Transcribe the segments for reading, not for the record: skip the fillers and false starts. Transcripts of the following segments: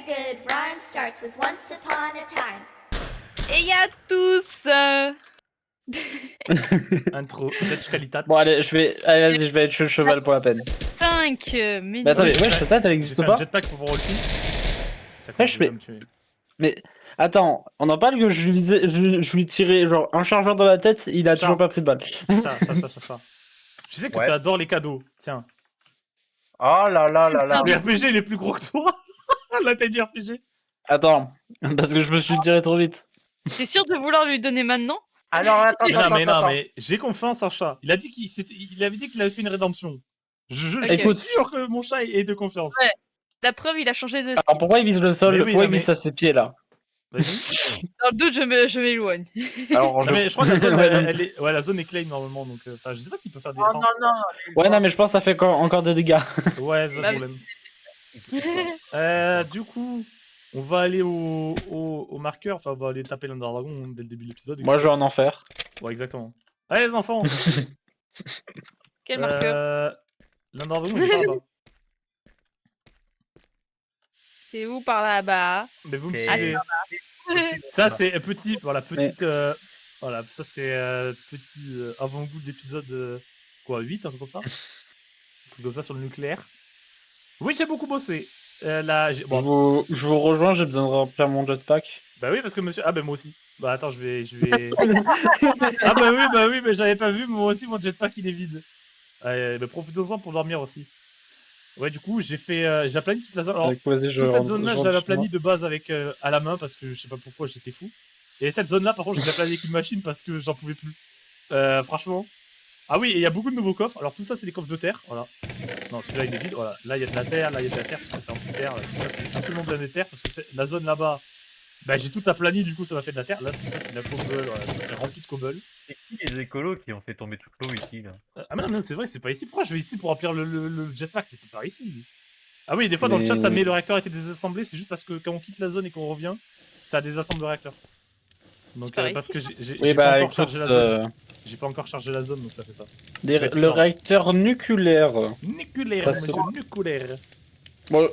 Every good rhyme starts with once upon a time. Et y'a tous Intro, Dutch qualitat. Bon allez, allez, vas-y, je vais être le cheval pour la peine. 5 Mais minutes. attendez, j'ai wesh, fait- ta tête elle J'ai existe fait un pas? jetpack pour Rolfi. Ça Wesh, commence à me tuer. Mais attends, on en parle que je lui visais, je lui tirais genre un chargeur dans la tête, il a Ça. toujours pas pris de balle. Ça. Tu sais que Ouais. tu adores les cadeaux. Tiens. Oh là là là là. Le RPG il est plus gros que toi. La taille du RPG. Attends, parce que je me suis tiré trop vite. T'es sûr de vouloir lui donner maintenant? Alors attends, Mais j'ai confiance en chat. Il a dit il avait dit qu'il avait fait une rédemption. Je Écoute. suis sûr que mon chat est de confiance. Ouais. La preuve, il a changé de Alors style. pourquoi il vise le sol? Mais oui, Pourquoi non, il vise à ses pieds là? Vas-y. Dans le doute, je m'éloigne. Alors, Non, mais je crois que la zone, Ouais, ouais, la zone est claim normalement, donc enfin, je sais pas s'il peut faire des Oh temps. non, non. Ouais, non, mais je pense que ça fait encore des dégâts. Ouais, c'est Bah, le problème. Du coup, on va aller au marqueur, enfin, on va aller taper l'Underdragon dès le début de l'épisode. Moi, je vais en enfer. Ouais, exactement. Allez, les enfants. Quel marqueur? L'Underdragon, il est pas là-bas. C'est où par là-bas? Mais vous me C'est- suivez. Ça, c'est un petit, voilà, petite, voilà, ça c'est petit avant-goût d'épisode, quoi, 8, un truc comme ça. Un truc comme ça sur le nucléaire. Oui, j'ai beaucoup bossé. Là, bon, Je vous rejoins, j'ai besoin de remplir mon jetpack. bah oui, parce que monsieur, ah bah moi aussi. Bah attends, je vais. Ah bah oui, mais j'avais pas vu, moi aussi, mon jetpack il est vide. Allez, bah profitons-en pour dormir aussi. Ouais, du coup, j'ai aplani toute la zone. Alors, Donc, vas-y, je toute cette rentre- zone-là, je je l'avais rentre chez aplani de base avec à la main parce que je sais pas pourquoi j'étais fou. Et cette zone-là, par contre, je l'ai aplani avec une machine parce que j'en pouvais plus. Franchement. Ah oui, et il y a beaucoup de nouveaux coffres. Alors tout ça, c'est des coffres de terre. Voilà. Non, celui-là, il est vide. Voilà. Là, il y a de la terre. Là, il y a de la terre. Tout ça, c'est en plus terre. Là, tout ça, c'est absolument de la terre parce que la zone là-bas, bah, j'ai tout aplani. Du coup, ça m'a fait de la terre. Là, tout ça, c'est de la cobble. Voilà. Tout ça, c'est rempli de cobble. C'est qui les écolos qui ont fait tomber toute l'eau ici là? Ah, mais non, c'est vrai, c'est pas ici. Pourquoi je vais ici pour remplir le jetpack? C'est pas ici. Ah oui, des fois, dans le Mais- chat, ça met le réacteur a été désassemblé. C'est juste parce que quand on quitte la zone et qu'on revient, ça désassemble le réacteur. Donc, pas parce ici. que j'ai Oui, pas bah encore écoute, chargé la zone. J'ai pas encore chargé la zone, donc ça fait ça. le réacteur nucléaire. Nucléaire, Parce que- monsieur, nucléaire. Bon,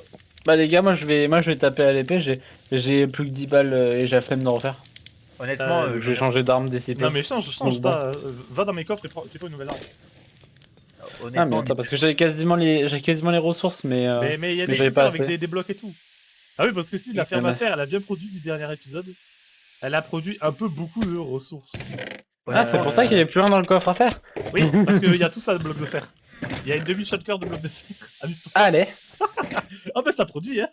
bah les gars, moi je vais taper à l'épée, j'ai plus que 10 balles et j'ai la flemme de refaire. Honnêtement, Je vais changer d'arme d'ici peu. Non, mais change Donc, pas. Va dans mes coffres et fais-toi une nouvelle arme. Ah mais honnêtement, attends, parce que j'ai quasiment les ressources, mais... Mais il y a mais des j'avais shooters pas avec assez. des blocs et tout. Ah oui, parce que si la Oui, ferme c'est à vrai. faire, elle a bien produit du dernier épisode. Elle a produit un peu beaucoup de ressources. Ah, c'est pour ça qu'il y a plus rien dans le coffre à faire. Oui, parce qu'il y a tout ça de blocs de fer. Il y a une demi-shotgun de blocs de fer. Amuse-toi. Allez. Ah bah ça produit, hein.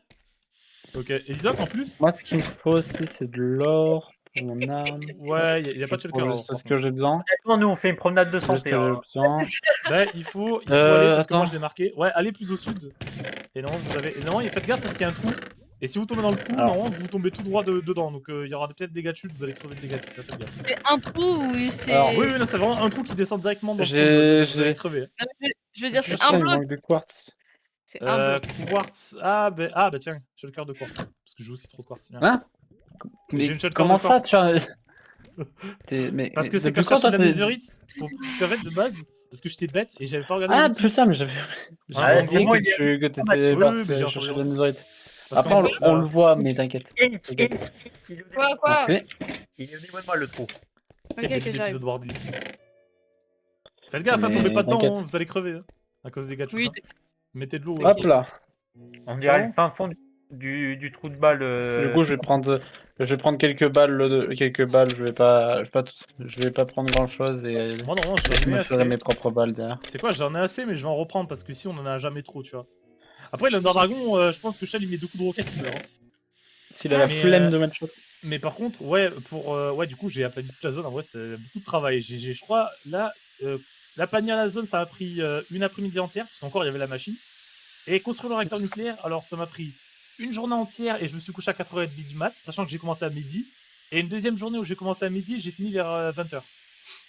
Donc, et dis donc en plus, Moi, ce qu'il me faut aussi, c'est de l'or pour mon arme. ouais, il y a pas de Je shotgun. prends alors, juste par ce que j'ai besoin. honnêtement, nous on fait une promenade de Juste ce santé. que Hein. j'ai besoin. Bah, il faut aller parce que moi attends. je l'ai marqué. Ouais, allez plus au sud. Et non, vous avez. Et non, faites gaffe parce qu'il y a un trou. Et si vous tombez dans le trou, Alors. normalement vous tombez tout droit dedans. Donc il y aura peut-être des dégâts de chute, vous allez crever de dégâts de chute. Faites gaffe. C'est un trou ou c'est. Alors, Oui, non, c'est vraiment un trou qui descend directement dans le J'ai- trou. Vous allez j'ai- crever. Non, mais je veux dire, c'est Juste un là, il me bloc. manque de quartz. C'est un bloc. Quartz. Ah bah tiens, j'ai le cœur de quartz. Parce que j'ai aussi trop de quartz. Hein? J'ai Mais une shotgun comment de ça, quartz. tu as... Parce que mais c'est depuis quand quand je cherchais toi, la t'es- netherite. En fait, de base, parce que j'étais bête et j'avais pas regardé. Ah le wiki. putain, mais j'avais Ah, oublié c'est bon, que t'étais oui, parti oui, mais j'ai chercher entendu la aussi. netherite. Parce Après, qu'en- on le voit, mais t'inquiète. Quoi? Merci. Il est au niveau de moi le trou. Quel Ok, début j'arrive. d'épisode Wardy. Faites gaffe, hein, Mais tombez pas dedans, t'inquiète. hein, vous allez crever. Hein, à cause des gars de Oui, chute, hein. Mettez de l'eau. Hop là. On dirait le fin fond du trou de balle. Du coup, je vais prendre quelques balles, je vais pas prendre grand chose et Moi, non, je j'en ai me ferai assez. mes propres balles derrière. C'est quoi, j'en ai assez, mais je vais en reprendre parce que si on en a jamais trop, tu vois. Après, l'Underdragon, je pense que Shell il met 2 coups de roquette, il meurt. Hein. S'il a la Mais, flemme de mettre shot. Mais par contre, ouais, ouais, du coup, j'ai aplani toute la zone. En vrai, c'est beaucoup de travail. Je crois, là, l'aplanier la zone, ça m'a pris une après-midi entière, parce qu'encore, il y avait la machine. Et construire le réacteur nucléaire, alors ça m'a pris une journée entière et je me suis couché à 4h30 du mat, sachant que j'ai commencé à midi. Et une deuxième journée où j'ai commencé à midi, j'ai fini vers 20h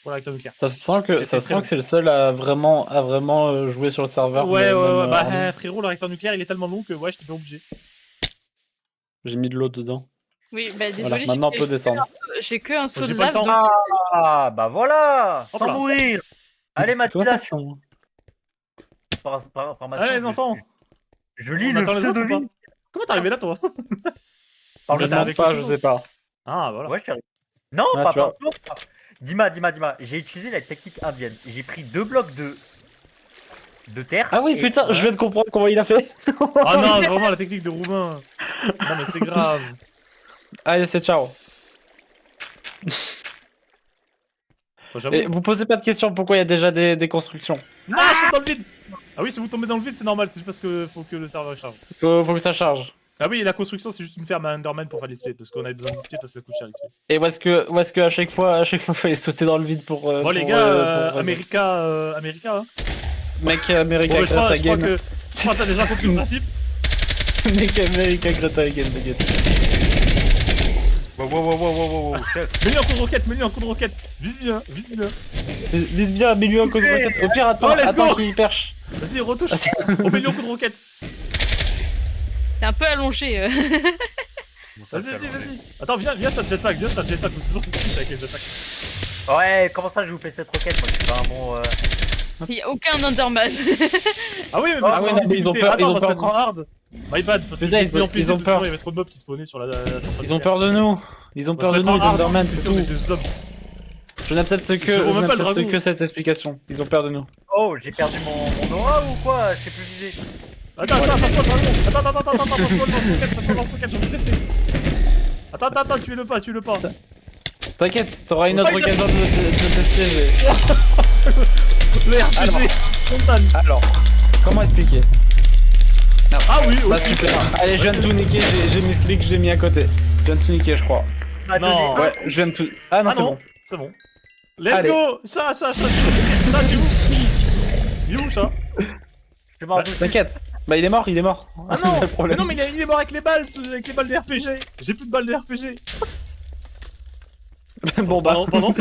pour le réacteur nucléaire. Ça se sent que C'était très c'est le seul à vraiment jouer sur le serveur. Ouais, même, ouais, bah en- frérot, le réacteur nucléaire, il est tellement long que ouais, j'étais pas obligé. J'ai mis de l'eau dedans. Oui, bah Voilà, désolé, maintenant on peut descendre. j'ai que un seau J'ai de pas le lave. temps. Donc... Ah bah voilà. Hop Sans là. mourir. Allez Comment ça Mathias. se sent? Allez, les enfants, Je lis on le attend les feu autres de ou pas vie. Comment t'es arrivé là, toi? Par Je le demande avec pas, le je tuto. sais pas. Ah, voilà. Ouais, je suis arrivé. Non, Ah, pas tu vois. par toi. Dima. J'ai utilisé la technique indienne. J'ai pris 2 blocs de terre. Ah oui, et- putain, je ouais. viens de comprendre comment il a fait. Ah non, vraiment, la technique de Roumain. Non, mais c'est grave. Allez, c'est ciao. Bah, j'avoue. Et vous posez pas de questions pourquoi il y a déjà des constructions. Non, je tombe dans le vide. Ah oui, si vous tombez dans le vide, c'est normal. C'est juste parce que faut que le serveur charge. Faut que ça charge. Ah oui, et la construction, c'est juste une ferme à Enderman pour faire l'XP. Parce qu'on avait besoin d'XP parce que ça coûte cher l'XP. Et où est-ce que à chaque fois, il fallait sauter dans le vide pour. Bon, les pour, gars, pour- America, hein. Mec America Bon, mais je crois Greta que t'as déjà compris le principe. Mec America Greta again, t'inquiète. Wow. Mets-lui un coup de roquette. Vise bien. Vise bien, mets-lui un coup de roquette. Au pire, Oh, let's attends go. qu'il perche. Vas-y, retouche. Remets-lui un coup de roquette. T'es un peu allongé. Vas-y. Attends, viens, ça te jetpack. Parce que sinon, c'est cheat avec les jetpacks. Ouais, comment ça je vous fais cette roquette? Moi je suis pas un bon. Il y a aucun Enderman. Ah oui, mais parce Ah qu'on oui, est en non, mais ils ont difficulté. peur- Attends, ils on ont va se peur mettre en hard. My bad, parce que Putain, je l'ai dit en ils paisible, ont parce que sinon, peur. il y avait trop de mobs qui spawnaient sur la centrale. Ils ont peur de nous. Ils ont On va peur se de mettre nous, en hard, Enderman, c'est c'est sûr, on est tout. des hommes. Je n'accepte Je vois même pas le dragon. que cette explication. Ils ont peur de nous. Oh, j'ai perdu mon aura ou quoi? Je sais plus viser. Attends, passe-moi le dragon. Attends, passe-moi le lance-roquette, j'ai envie de tester. Attends, tuez-le pas. T'inquiète, t'auras une autre Oh, occasion de tester. Le RPG frontal. Alors, comment expliquer? Ah oui, Bah aussi. super. Allez, je viens de tout niquer, j'ai mis ce clic, je l'ai mis à côté. Je viens de tout niquer, je crois. Non. Ouais, je viens de tout. Ah non, Ah c'est non, bon. c'est bon. Let's Allez. go. Chat, du où? Il est où, chat? Je suis mort dessus. T'inquiète. Bah il est mort. Ah C'est non. le Mais problème. non, mais il est mort avec les balles de RPG. J'ai plus de balles de RPG. Bon bah. Pendant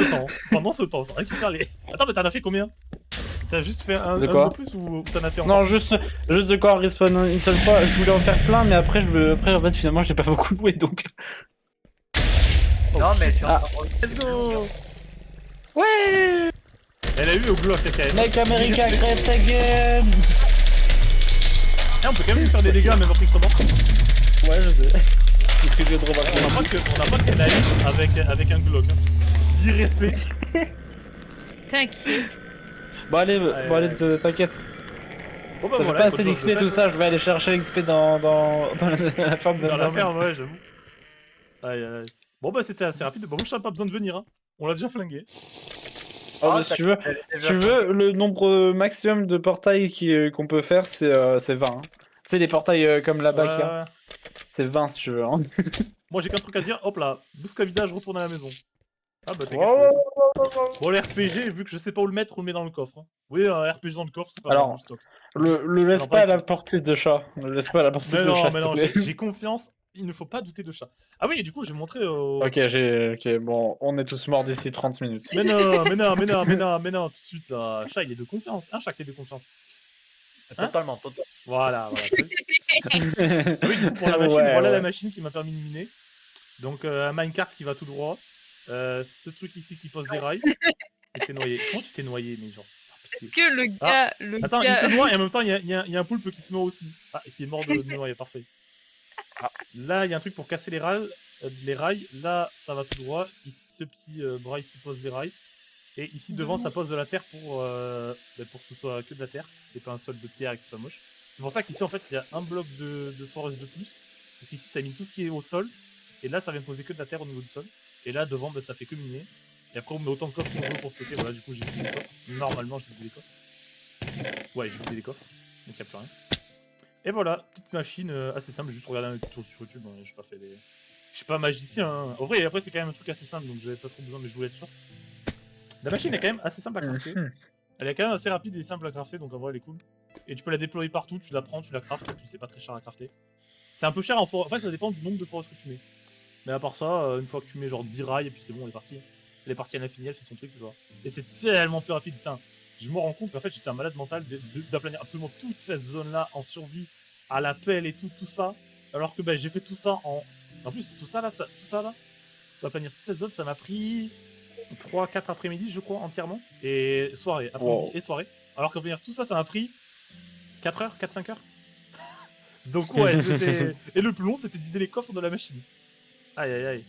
ce temps, ça récupère les. Attends, mais t'en as fait combien? T'as juste fait un De quoi de plus ou t'en as fait encore? Non, juste de quoi respawn une seule fois. Je voulais en faire plein, mais après, en fait, finalement, j'ai pas beaucoup joué donc. Non, mais tu Ah. Let's go. Ouais. Elle a eu au Glock, TKM. Mec America Great Again. Eh, on peut quand même lui faire des dégâts même après qu'ils sont morts. Ouais, je sais. C'est ce que je viens de remarquer. On n'a pas qu'elle a eu avec un Glock. Hein. D'irrespect. T'inquiète. Bon allez, t'inquiète. Bon bah Ça fait voilà, pas autre assez chose de d'XP fait. tout ça, je vais aller chercher l'XP dans la ferme de Dans la Norman. ferme, ouais, j'avoue. Aïe. Bon bah c'était assez rapide. Bon, moi je n'ai pas besoin de venir. Hein. On l'a déjà flingué. Oh, bah, si tu veux, le nombre maximum de portails qu'on peut faire, c'est 20. Hein. Tu sais, les portails comme là-bas, qu'il y a, Ouais. c'est 20 si tu veux. Hein. Moi j'ai qu'un truc à dire. Hop là, Bouscavida, je retourne à la maison. Ah bah t'es Oh. Bon, le RPG, vu que je sais pas où le mettre, on le met dans le coffre. Hein. Oui, un RPG dans le coffre, c'est pas Alors, mal, stock. Le laisse Alors, pas à ici. la portée de chat. Ne le laisse pas à la portée Mais de non, chat. mais s'il non, te plaît. j'ai confiance. Il ne faut pas douter de chat. Ah oui, et du coup, j'ai montré au. Ok, bon, on est tous morts d'ici 30 minutes. Mais non, tout de suite là. Chat, il est de confiance. Un chat qui est de confiance. Totalement. Voilà. Ah oui, du coup, pour la machine, Ouais, voilà ouais. la machine qui m'a permis de miner. Donc, un minecart qui va tout droit. Ce truc ici qui pose des rails. Il s'est noyé. Comment tu t'es noyé, mais genre pitié. Est-ce que le gars. Attends, il se noie et en même temps, il y a un poulpe qui se noie aussi. Ah, qui est mort de noyer, parfait. Là, il y a un truc pour casser les rails. Là, ça va tout droit. Ici, ce petit bras ici pose des rails. Et ici, devant, ça pose de la terre pour que ce soit que de la terre et pas un sol de pierre et que ce soit moche. C'est pour ça qu'ici, en fait, il y a un bloc de forest de plus. Parce qu'ici, ça mine tout ce qui est au sol. Et là, ça vient poser que de la terre au niveau du sol. Et là, devant, ça fait que miner. Et après, on met autant de coffres qu'on veut pour stocker. Voilà, du coup, j'ai vidé les coffres. Normalement, j'ai vidé les coffres. Ouais, j'ai vidé les coffres. Donc, il n'y a plus rien. Et voilà, petite machine assez simple. J'ai juste regardé un tuto sur YouTube. Hein, j'ai pas fait des. Je suis pas magicien. Hein. En vrai, après, c'est quand même un truc assez simple. Donc, j'avais pas trop besoin, mais je voulais être sûr. La machine est quand même assez simple à crafter. Elle est quand même assez rapide et simple à crafter. Donc, en vrai, elle est cool. Et tu peux la déployer partout. Tu la prends, tu la craftes. Et puis, c'est pas très cher à crafter. C'est un peu cher en forêt. En fait, ça dépend du nombre de forest que tu mets. Mais à part ça, une fois que tu mets genre 10 rails, et puis c'est bon, elle est partie. Elle est partie à l'infini, elle fait son truc, tu vois. Et c'est tellement plus rapide, putain. Je me rends compte qu'en fait, j'étais un malade mental d'aplanir absolument toute cette zone-là en survie, à la pelle et tout ça. Alors que j'ai fait tout ça en. En plus, tout ça là, d'aplanir toute cette zone, ça m'a pris 3-4 après-midi, je crois, entièrement. Et soirée, après-midi et soirée. Alors qu'aplanir tout ça, ça m'a pris 4 heures, 4-5 heures. Donc ouais, c'était... Et le plus long, c'était d'idée les coffres de la machine. Aïe aïe aïe.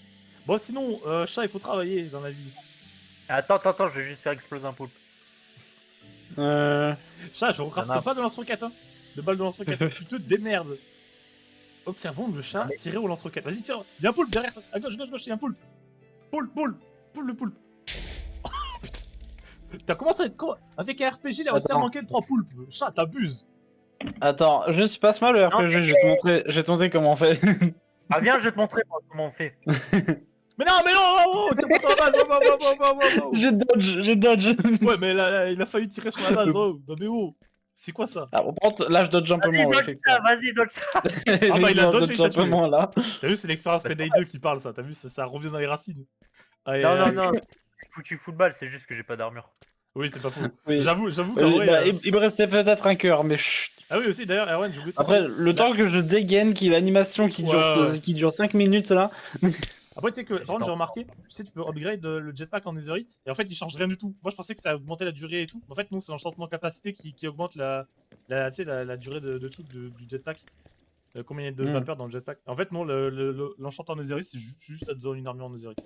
Bon sinon, chat, il faut travailler dans la vie. Attends, je vais juste faire exploser un poulpe. Chat, je recraft Ça pas de lance-roquette, hein. De balles de lance-roquette, tu te démerdes. Observons le chat tirer au lance-roquette. Vas-y, tire. Il y a un poulpe derrière. À gauche, il y a un poulpe. Poulpe, le poulpe. Oh, putain. T'as commencé à être quoi? Avec un RPG, il a réussi à Attends. manquer de 3 poulpes. Chat, t'abuses. Attends, juste passe-moi le RPG, mais- je vais te montrer comment on fait. Ah, viens, je vais te montrer moi, comment on fait. Mais non, tire pas sur la base. Oh. J'ai dodge. Ouais, mais là, il a failli tirer sur la base. Oh, non, mais oh. C'est quoi ça? Ah, par contre, là, je dodge un peu Vas-y, moins. dodge ça, vas-y, dodge ça. Ah bah, il a dodge et il dodge t'a un peu tué. moins, là. T'as vu, c'est l'expérience Payday 2 qui parle, ça. T'as vu, ça revient dans les racines. Aïe, Non, aïe, non, aïe. non. Foutu football, c'est juste que j'ai pas d'armure. Oui, c'est pas faux. Oui. J'avoue qu'en vrai. Bah, il me restait peut-être un cœur, mais chut. Ah oui, aussi, d'ailleurs, Erwan, j'ai oublié de Après, préciser. le temps que je dégaine, qu'il y ait l'animation qui, Ouais. qui dure 5 minutes, là. Après, tu sais que, par contre, j'ai remarqué, tu sais, tu peux upgrade le jetpack en netherite, et en fait, il change rien du tout. Moi, je pensais que ça augmentait la durée et tout. En fait, non, c'est l'enchantement capacité qui augmente tu sais, la durée de truc du jetpack. Combien il y a de vapeur dans le jetpack. En fait, non, l'enchantement en netherite, c'est juste à te donner une armure en netherite.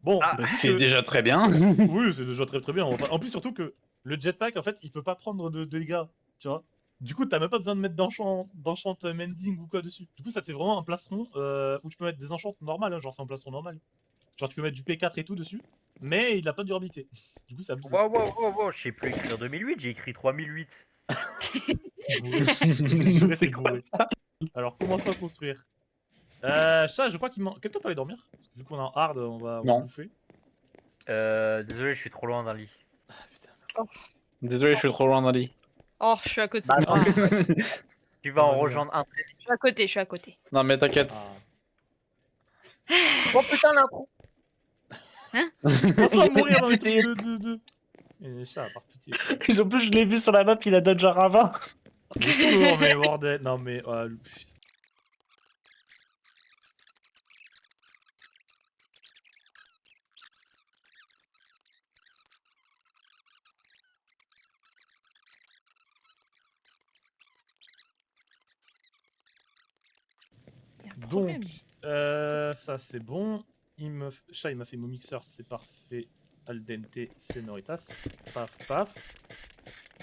Bon, Ah, bah, vu C'est que- déjà très bien. Oui, c'est déjà très très bien. En plus, surtout que le jetpack, en fait, il peut pas prendre de dégâts, tu vois. Du coup, t'as même pas besoin de mettre d'enchant mending ou quoi dessus. Du coup, ça te fait vraiment un plastron où tu peux mettre des enchants normales, hein, genre c'est un plastron normal. Genre tu peux mettre du P4 et tout dessus, mais il a pas de durabilité. Du coup, ça abuse. Wow, je sais plus écrire 2008, j'ai écrit 3008. J'ai juré, C'est t'es quoi bourré. Alors, commençons à construire. Ça, je crois qu'il manque. Quelqu'un peut aller dormir? Parce que vu qu'on est en hard, on va Non. bouffer. Désolé, je suis trop loin d'un lit. Ah putain. Désolé, je suis trop loin d'un lit. Oh, je suis à côté. Bah, Ah, non. Tu vas en Ouais, rejoindre un. je suis à côté. Non, mais t'inquiète. Ah. Oh putain, l'intro. Pense pas à mourir dans les trucs de. Et chat, par pitié. En plus, je l'ai vu sur la map, il a dodge un ravin. Bien sûr, mais bordel. Non, mais. Putain. Y a un Donc, problème. ça c'est bon. Chat, il m'a fait mon mixeur, c'est parfait. Al dente, senoritas. Paf, paf.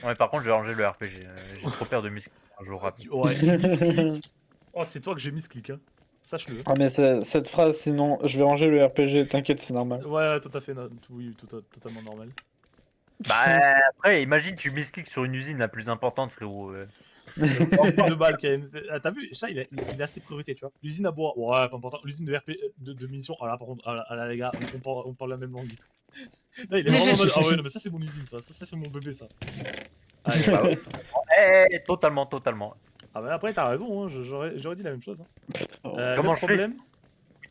Ouais, par contre, je vais ranger le RPG. J'ai trop peur de muscles un jour rapide. Ouais, c'est misclick. Oh, c'est toi que j'ai misclick, hein. Sache-le. Ah, mais cette phrase, sinon, je vais ranger le RPG, t'inquiète, c'est normal. Ouais, tout à fait, oui, totalement normal. Bah, après, imagine, tu miscliques sur une usine la plus importante, frérot. C'est l'usine de balle quand même. T'as vu, Chat, il a ses priorités, tu vois. L'usine à bois, ouais, pas important. L'usine de RP, de munitions, ah là, par contre, ah là, les gars, on parle la même langue. Là, il est vraiment en mode, ah ouais, non, mais ça c'est mon usine, ça c'est mon bébé, ça. Ah, Bah ouais. Totalement. ah bah après, t'as raison, hein, j'aurais dit la même chose. Hein. Comment le je fais problème,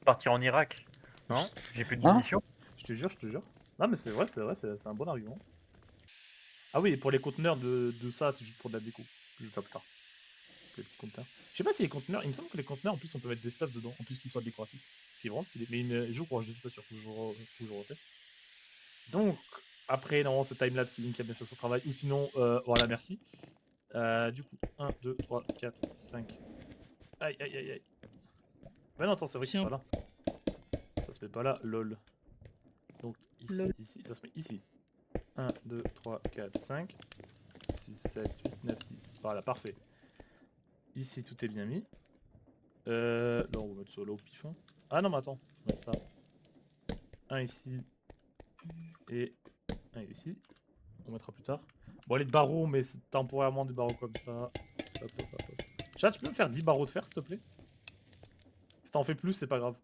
Partir en Irak. Non J'ai plus de Hein munitions. je te jure. Non, mais c'est vrai, c'est un bon argument. Ah oui, et pour les conteneurs de ça, c'est juste pour de la déco. Je vais faire plus tard. Les petits conteneurs. Je sais pas si les conteneurs, il me semble que les conteneurs, en plus, on peut mettre des stuff dedans, en plus qu'ils soient décoratifs. Ce qui est vraiment stylé. Mais je crois, je suis pas sûr, faut que je reteste. Donc, après, normalement, ce timelapse, c'est Link qui a bien fait son travail. Ou sinon, voilà, merci. Du coup, 1, 2, 3, 4, 5. Aïe. Mais non, attends, c'est vrai que c'est pas là. Ça se met pas là, lol. Donc, ici, ça se met ici. 1, 2, 3, 4, 5, 6, 7, 8, 9, 10. Voilà, parfait. Ici, tout est bien mis. Là, on va mettre ça là au pifon. Ah non, mais attends, on va mettre ça. Un ici. Et un ici. On mettra plus tard. Bon, les barreaux, mais c'est temporairement des barreaux comme ça. Hop. Chat, tu peux me faire 10 barreaux de fer, s'il te plaît? Si t'en fais plus, c'est pas grave.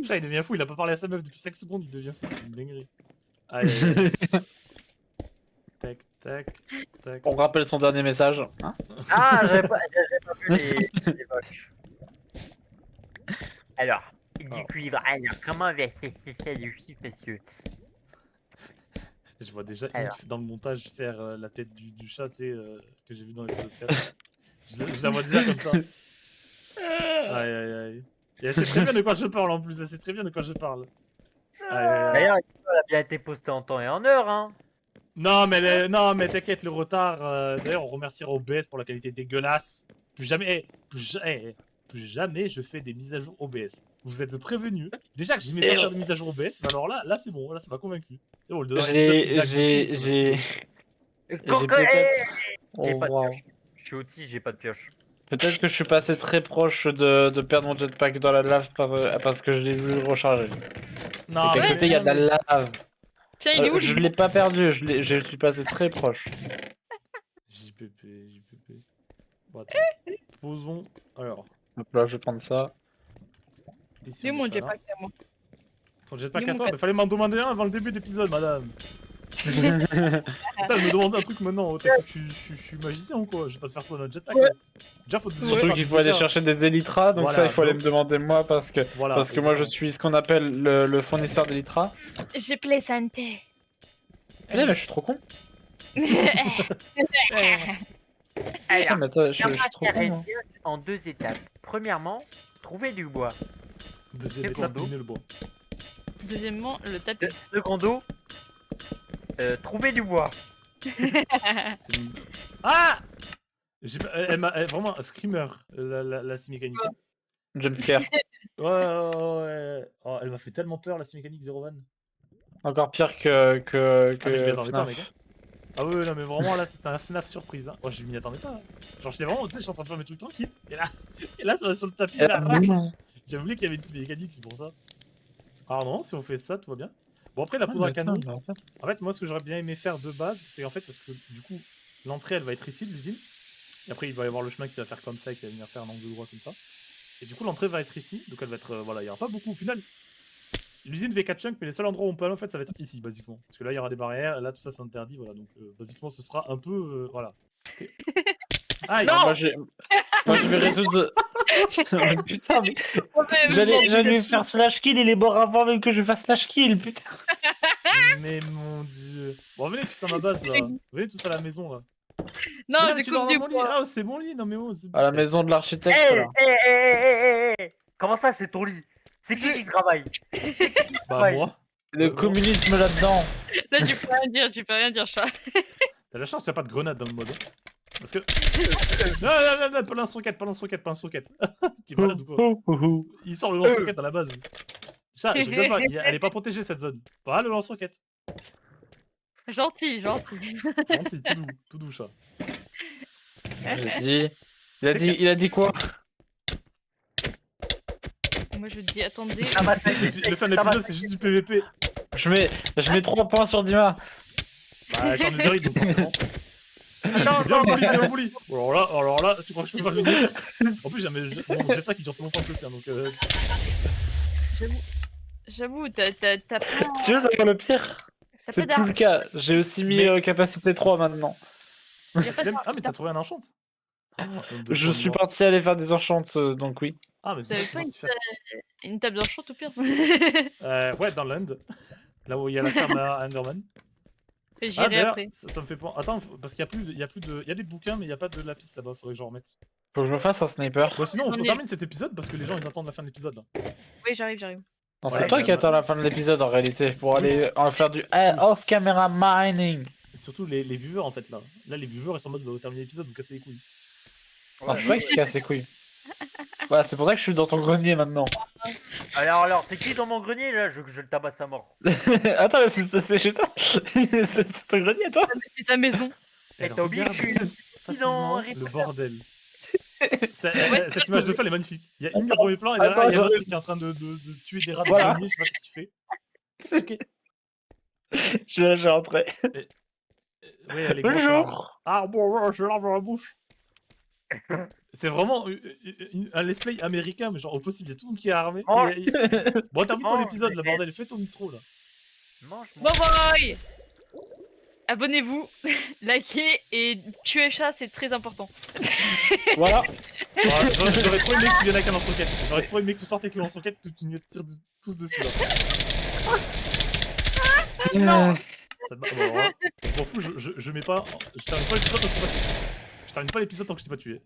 Chat, il devient fou, il a pas parlé à sa meuf depuis 5 secondes, il devient fou, c'est une dinguerie. Aïe. Tac, tac. On rappelle son dernier message. Hein Ah, j'avais pas vu les box. Alors, du Alors. cuivre. Alors, comment verser ça dessus parce que... Je vois déjà Alors. Inf dans le montage faire la tête du chat, tu sais, que j'ai vu dans l'épisode 4. Je la vois déjà comme ça. Aïe aïe aïe. Et elle sait très bien de quoi je parle en plus, elle sait très bien de quoi je parle. Aïe, aïe, aïe. D'ailleurs, elle a bien été postée en temps et en heure, hein. Non mais, non, mais t'inquiète, le retard. D'ailleurs, on remerciera OBS pour la qualité dégueulasse. Plus jamais, plus jamais je fais des mises à jour OBS. Vous êtes prévenus. Déjà que j'aimais pas faire des mises à jour OBS, mais alors là c'est bon, là ça m'a convaincu. C'est bon, le dernier épisode qui lag de fou, ça J'ai Quand- peut-être... J'ai Oh, pas de wow. pioche. Je suis outil, j'ai pas de pioche. Peut-être que je suis passé très proche de perdre mon jetpack dans la lave parce que je l'ai vu recharger. Non, Et qu'à mais- côté, il y a de la lave. Tiens, il est où Je le l'ai pas perdu, je suis passé très proche. JPP. Bon, attends. Posons. Alors. Donc là, je vais prendre ça. ici, Il est on où met mon ça là. jetpack à moi? Ton jetpack Il est à mon toi, cat- mais fallait m'en demander un avant le début d'épisode, madame. Putain, elle me demande un truc maintenant. T'as cru que je suis magicien ou quoi? Je vais pas te faire quoi dans le jetpack. Ouais. Déjà, faut te dire. Surtout qu'il faut aller chercher des élytras, donc Voilà, ça, il faut aller donc- me demander moi parce que Voilà. moi, je suis ce qu'on appelle le fournisseur d'élytras. Je plaisantais. Eh, mais je suis trop con. Ah, Alors, mais attends, je suis Fermat trop con, moi. en 2 étapes. Premièrement, trouver du bois. Deuxième C'est étape, quoi, miner le bois. Deuxièmement, le tapis. Secondo, trouver du bois. C'est une- Ah! Elle m'a vraiment un screamer, la scie mécanique. Jumpscare. Ouais. Oh, elle m'a fait tellement peur, la scie mécanique Zero Van. Encore pire que Ah, mais je m'y attendais pas, FNAF. mec. Ah ouais, non, mais vraiment, là, c'était un FNAF surprise. Hein. Oh, je m'y attendais pas. Hein. Genre, j'étais vraiment, tu sais, je suis en train de faire mes trucs tranquilles. Et là ça va sur le tapis, là, rac. J'ai oublié qu'il y avait une scie mécanique, c'est pour ça. Alors non, si on fait ça, tout va bien. Bon, après, la poudre à canon. En fait, moi, ce que j'aurais bien aimé faire de base, c'est en fait, parce que du coup, l'entrée, elle va être ici, de l'usine. Et après, il va y avoir le chemin qui va faire comme ça, et qui va venir faire un angle droit comme ça. Et du coup, l'entrée va être ici. Donc, elle va être. Voilà, il n'y aura pas beaucoup au final. L'usine fait 4 chunks, mais les seuls endroits où on peut aller, en fait, ça va être ici, basiquement. Parce que là, il y aura des barrières, et là, tout ça, c'est interdit. Voilà, donc, basiquement, ce sera un peu. Voilà. Ah, Non, moi, je vais résoudre. Putain, mais j'allais faire slash kill et les bords avant même que je fasse slash kill, putain. mais mon dieu. Bon, venez tous à ma base, là. Venez tous à la maison, là. Non, Mais je tu dors coupe dans du mon lit. bois. Ah, c'est mon lit. Non, mais bon. À la maison de l'architecte, Hé, là. Comment ça, c'est ton lit? C'est qui travaille? Bah, moi. Le communisme là-dedans. Là, tu peux rien dire, chat. T'as la chance, il n'y a pas de grenade dans le mode. Parce que. Non, pas lance-roquette. T'es malade ou quoi? Il sort le lance-roquette dans la base. Chat, je rigole pas, elle est pas protégée cette zone. Pas le lance-roquette. Gentil. Gentil, tout doux, chat. Il a dit quoi? Moi, je dis, attendez. Ah, bah, Le fin de l'épisode, c'est juste du PVP. Je mets 3 points sur Dima. Bah, j'en ai zéro, donc forcément. Non, Viens non, au bully. Alors là, tu crois que je peux pas venir? En plus, mon jetpack il dure plus longtemps que le tien, donc. J'avoue, t'as pas. Tu veux savoir le pire? T'as C'est pas plus le cas. J'ai aussi mis Mais- capacité 3 maintenant. Ah, mais t'as trouvé un enchant? Je suis parti aller faire des enchantes, donc oui. Ah, mais c'est ça que T'avais tu pas vas faire. une table d'enchant au pire. Ouais, dans l'End. Là où il y a la ferme à Enderman. Et Ah, j'irai d'ailleurs, après. ça me fait penser. Attends, parce qu'il y a plus de. Il y a des bouquins, mais il y a pas de lapis là-bas, faudrait que j'en remette. Faut que je me fasse un sniper. Bon, sinon, on J'en ai- termine cet épisode parce que les gens ils attendent la fin de l'épisode là. Oui, j'arrive. Non, Ouais, c'est toi qui attends la fin de l'épisode en réalité pour aller en faire du off-camera mining. Et surtout les viewers en fait là. Là, les viewers ils sont en mode bah, terminer l'épisode, vous cassez les couilles. Non, c'est toi qui casse les couilles. Voilà, c'est pour ça que je suis dans ton grenier maintenant. Alors, c'est qui dans mon grenier là? Je le tabasse à mort. Attends, mais c'est chez toi. C'est ton grenier, toi. C'est sa maison. Et t'as oublié que je suis facilement Harry le Potter. bordel. Cette image de fin elle est magnifique. Il y a une au premier plan et derrière il y a l'autre qui est en train de tuer des rats de Voilà. grenier, je sais pas ce qu'il fait. Qu'est-ce que Je vais rentrer. Ouais, elle est grosse. Bonjour. Ah bon, je lave la bouche. C'est vraiment un let's play américain, mais genre au possible, il y a tout le monde qui est armé. Oh. Bon, termine ton Oh, épisode là, mais- bordel, fais ton intro là. Mange, Bon boy. abonnez-vous, likez et tuez chat, c'est très important. Voilà. Ouais, j'aurais trop aimé que tu viennes avec un lance-roquette. J'aurais trop aimé que tu sortes avec le lance-roquette, que tu nous tires tous dessus là. Non. Ça te bon, alors là, je m'en fous, je mets pas. Je termine pas l'épisode tant que je t'ai pas tué. Je termine pas l'épisode tant que je t'ai pas tué.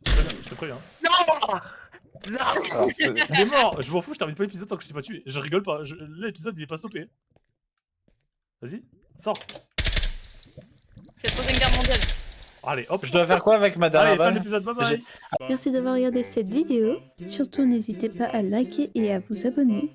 Je te préviens. Alors, c'est- Il est mort, je m'en fous, je termine pas l'épisode tant que je t'ai pas tué. Je rigole pas, l'épisode il est pas stoppé. Vas-y, sors. C'est la troisième guerre mondiale. Allez, hop. Je dois faire quoi avec ma Allez, dernière fin de balle? l'épisode, bye bye. Merci d'avoir regardé cette vidéo. Surtout, n'hésitez pas à liker et à vous abonner.